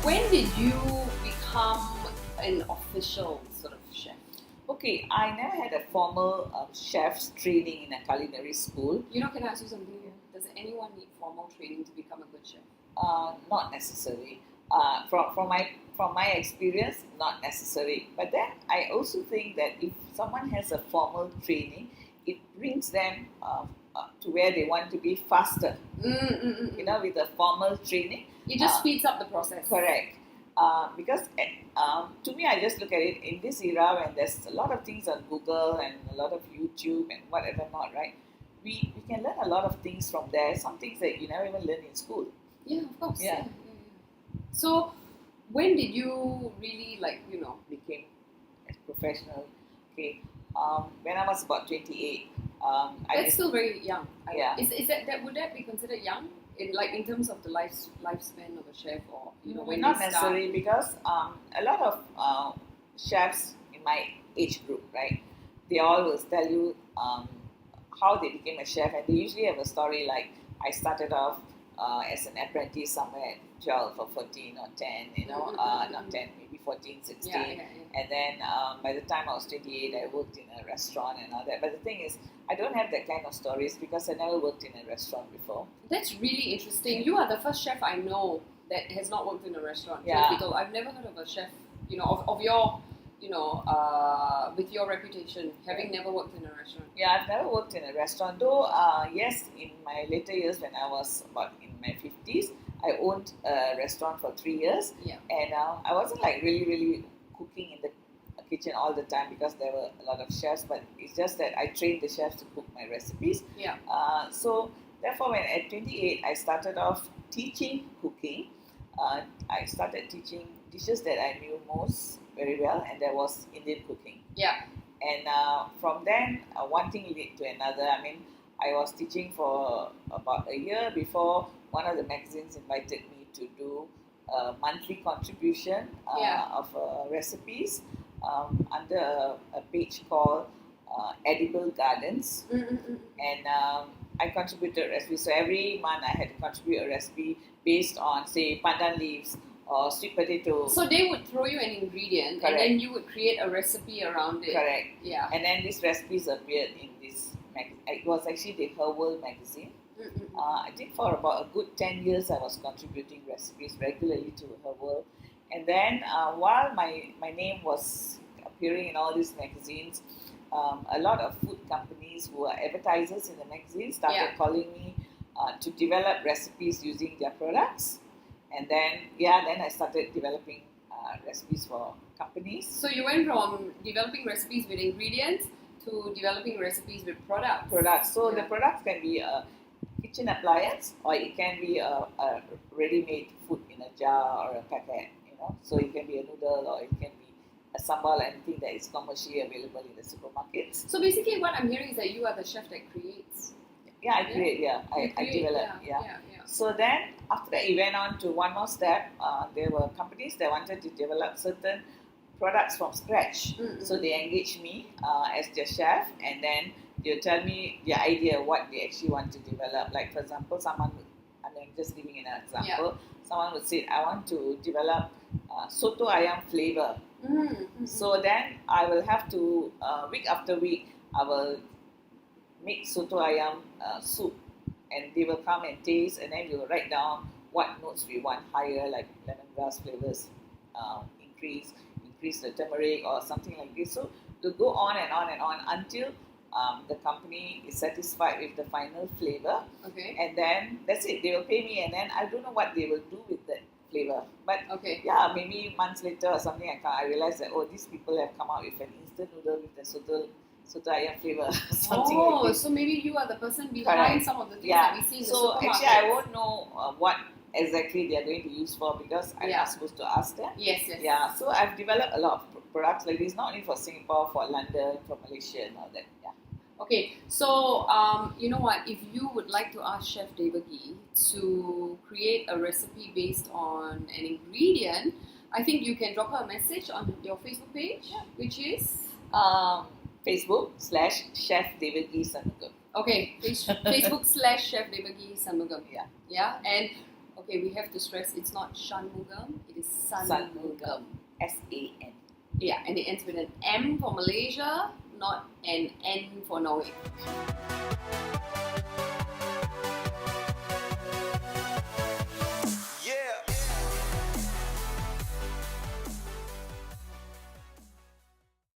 When did you become an official sort of chef? Okay, I never had a formal chef's training in a culinary school. You know, can I ask you something here? Does anyone need formal training to become a good chef? Not necessary. From my experience, not necessary. But then I also think that if someone has a formal training, it brings them to where they want to be faster. You know, with a formal training, It just speeds up the process. correct. Because to me, I just look at it in this era when there's a lot of things on Google and a lot of YouTube and whatever not, right? We can learn a lot of things from there. Some things that you never even learn in school. Yeah, of course. Yeah. So, when did you really Became a professional. Okay, when I was about 28, That's still very young. Yeah. Is that would that be considered young in terms of the lifespan of a chef, or when not they necessarily because a lot of chefs in my age group, right? They always tell you how they became a chef, and they usually have a story like I started off as an apprentice somewhere at 12 or 14 or 10, not 10, maybe 14, 16. Yeah. And then by the time I was 28, I worked in a restaurant and all that. But the thing is, I don't have that kind of stories because I never worked in a restaurant before. That's really interesting. You are the first chef I know that has not worked in a restaurant. Yeah. Truth be told, I've never heard of a chef, of your, with your reputation, having never worked in a restaurant. Yeah, I've never worked in a restaurant. Though, yes, in my later years when I was about in my 50s, I owned a restaurant for 3 years. Yeah. And I wasn't like really cooking in the kitchen all the time because there were a lot of chefs, but it's just that I trained the chefs to cook my recipes. Yeah. So therefore, when at 28, I started off teaching cooking. I started teaching dishes that I knew most very well, and that was Indian cooking. Yeah. And from then, one thing led to another. I mean, I was teaching for about a year before one of the magazines invited me to do a monthly contribution of recipes under a page called Edible Gardens. And I contributed recipes. So every month I had to contribute a recipe based on, say, pandan leaves or sweet potato. So they would throw you an ingredient, Correct. and then you would create a recipe around it. Correct. Yeah. And then these recipes appeared in this it was actually the Herbal magazine. I think for about a good 10 years I was contributing recipes regularly to Herbal. And then while my name was appearing in all these magazines, a lot of food companies who are advertisers in the magazine started calling me to develop recipes using their products. And then I started developing recipes for companies. So you went from developing recipes with ingredients to developing recipes with products. So the products can be a kitchen appliance, or it can be a ready-made food in a jar or a packet. So it can be a noodle, or it can be a sambal, anything that is commercially available in the supermarkets. So basically, what I'm hearing is that you are the chef that creates. Yeah, I create. I develop. Yeah. So then, after that, it went on to one more step. There were companies that wanted to develop certain products from scratch. So they engaged me as their chef, and then they'll tell me their idea what they actually want to develop. Like, for example, I'm just giving an example. Someone would say, I want to develop soto ayam flavor. So then I will have to, week after week, I will make soto ayam soup, and they will come and taste, and then we will write down what notes we want higher, like lemongrass flavors, increase the turmeric or something like this. So to go on and on until the company is satisfied with the final flavor. Okay. And then that's it. They will pay me, and then I don't know what they will do with that flavor. But maybe months later or something, I realized that these people have come out with an instant noodle with the soto ayam flavor. Something like this. So maybe you are the person behind some of the things that we see in the supermarket. So actually, I won't know what exactly they are going to use for because I'm not supposed to ask them. Yes. Yeah, so I've developed a lot of products like this, not only for Singapore, for London, for Malaysia and all that. Yeah. Okay, so you know what? If you would like to ask Chef Devagi to create a recipe based on an ingredient, I think you can drop her a message on your Facebook page, which is Facebook/Chef Devagi Sanmugam. Okay, Facebook/Chef Devagi Sanmugam. Yeah. And Okay, we have to stress it's not Sanmugam, it is Sanmugam. Sanmugam. SAN. Yeah, and it ends with an M for Malaysia, not an N for Norway.